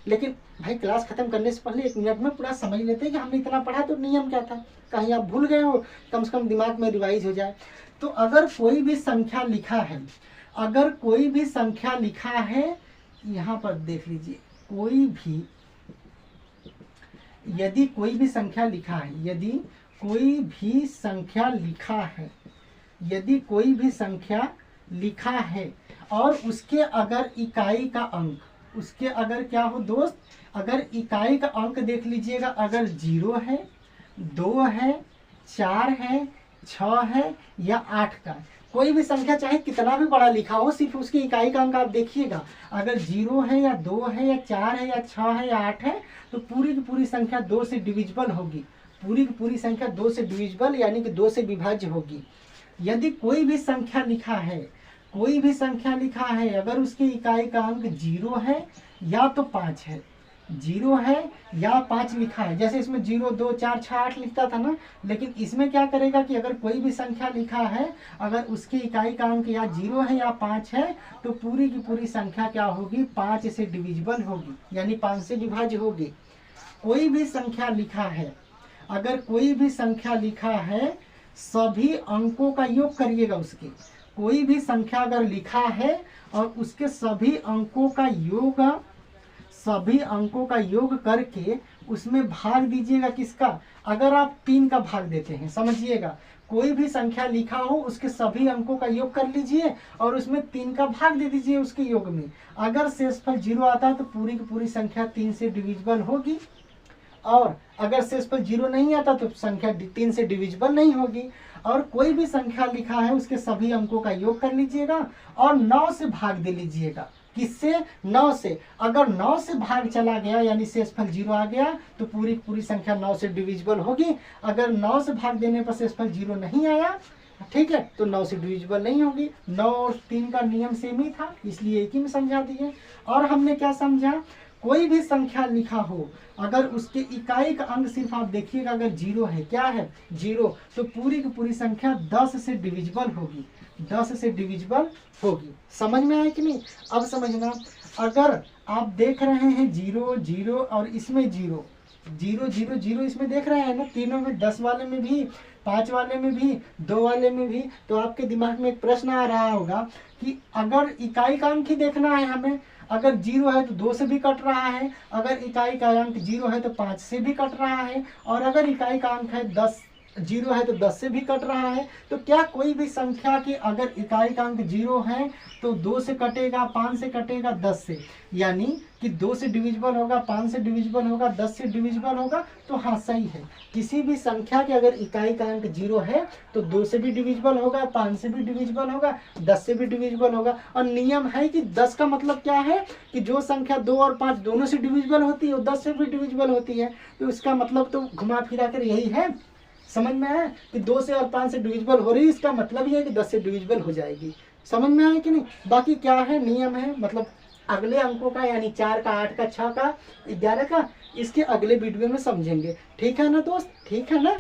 लेकिन भाई क्लास खत्म करने से पहले 1 मिनट में पूरा समझ लेते हैं कि हमने इतना पढ़ा तो नियम क्या था, कहीं आप भूल गए हो, कम से कम दिमाग में रिवाइज हो जाए। तो अगर कोई भी संख्या लिखा है, अगर कोई भी संख्या लिखा है, यहाँ पर देख लीजिए, कोई भी, यदि कोई भी संख्या लिखा है, यदि कोई भी संख्या लिखा है, यदि कोई भी संख्या लिखा है और उसके अगर इकाई का अंक, उसके अगर क्या हो दोस्त, अगर इकाई का अंक देख लीजिएगा, अगर 0 है, 2 है, 4 है, 6 है या 8 का, कोई भी संख्या चाहे कितना भी बड़ा लिखा हो, सिर्फ उसकी इकाई का अंक आप देखिएगा, अगर 0 है या 2 है या 4 है या 6 है या 8 है, तो पूरी की पूरी संख्या 2 से डिविजिबल होगी, पूरी की पूरी संख्या 2 से डिविजिबल यानी कि 2 से विभाज्य होगी। यदि कोई भी संख्या लिखा है, कोई भी संख्या लिखा है, अगर उसकी इकाई का अंक 0 है या तो 5 है, 0 है या 5 लिखा है, जैसे इसमें 0, 2, 4, 6, 8 लिखता था ना, लेकिन इसमें क्या करेगा कि अगर कोई भी संख्या लिखा है, अगर उसकी इकाई का अंक या 0 है या 5 है, तो पूरी की पूरी संख्या क्या होगी, 5 से डिविजिबल होगी, यानी 5 से विभाज्य होगी। कोई भी संख्या लिखा है, अगर कोई भी संख्या लिखा है, सभी अंकों का योग करिएगा उसके, कोई भी संख्या अगर लिखा है और उसके सभी अंकों का योग, सभी अंकों का योग करके उसमें भाग दीजिएगा किसका, अगर आप 3 का भाग देते हैं, समझिएगा, कोई भी संख्या लिखा हो उसके सभी अंकों का योग कर लीजिए और उसमें 3 का भाग दे दीजिए उसके योग में, अगर शेषफल 0 आता है तो पूरी की पूरी संख्या 3 से डिविजिबल होगी, और अगर शेषफल 0 नहीं आता तो संख्या 3 से डिविजिबल नहीं होगी। और कोई भी संख्या लिखा है उसके सभी अंकों का योग कर लीजिएगा और 9 से भाग दे लीजिएगा, किससे, 9 से। अगर 9 से भाग चला गया यानी शेषफल 0 आ गया तो पूरी पूरी संख्या 9 से डिविजिबल होगी, अगर 9 से भाग देने पर शेषफल 0 नहीं आया, ठीक है, तो 9 से डिविजिबल नहीं होगी। 9 और 3 का नियम सेम ही था, इसलिए एक ही में समझा दिए। और हमने क्या समझा, कोई भी संख्या लिखा हो, अगर उसके इकाई का अंक सिर्फ आप देखिएगा, अगर 0 है, क्या है 0, तो पूरी की पूरी संख्या 10 से डिविजिबल होगी, 10 से डिविजिबल होगी। समझ में आया कि नहीं? अब समझना, अगर आप देख रहे हैं 0 0 और इसमें 0 0 0 0 इसमें देख रहे हैं ना, तीनों में, 10 वाले में भी, 5 वाले में भी, 2 वाले में भी, तो आपके दिमाग में एक प्रश्न आ रहा होगा कि अगर इकाई का अंक ही देखना है हमें, अगर 0 है तो 2 से भी कट रहा है, अगर इकाई का अंक 0 है तो 5 से भी कट रहा है, और अगर इकाई का अंक है 10, 0 है तो 10 से भी कट रहा है, तो क्या कोई भी संख्या की अगर इकाई का अंक 0 है तो 2 से कटेगा, 5 से कटेगा, 10 से, यानी कि 2 से डिविजिबल होगा, 5 से डिविजिबल होगा, 10 से डिविजिबल होगा, तो हाँ सही है। किसी भी संख्या के अगर इकाई का अंक 0 है तो 2 से भी डिविजिबल होगा, 5 से भी डिविजिबल होगा, 10 से भी डिविजिबल होगा। और नियम है कि 10 का मतलब क्या है कि जो संख्या 2 और 5 दोनों से डिविजिबल होती है वो 10 से भी डिविजिबल होती है, तो इसका मतलब तो घुमा फिरा कर यही है। समझ में आया कि 2 से और 5 से डिविजिबल हो रही है, इसका मतलब ये है कि 10 से डिविजिबल हो जाएगी। समझ में आया कि नहीं? बाकी क्या है, नियम है, मतलब अगले अंकों का, यानी 4 का, 8 का, 6 का, 11 का, इसके अगले वीडियो में समझेंगे। ठीक है ना दोस्त? ठीक है ना?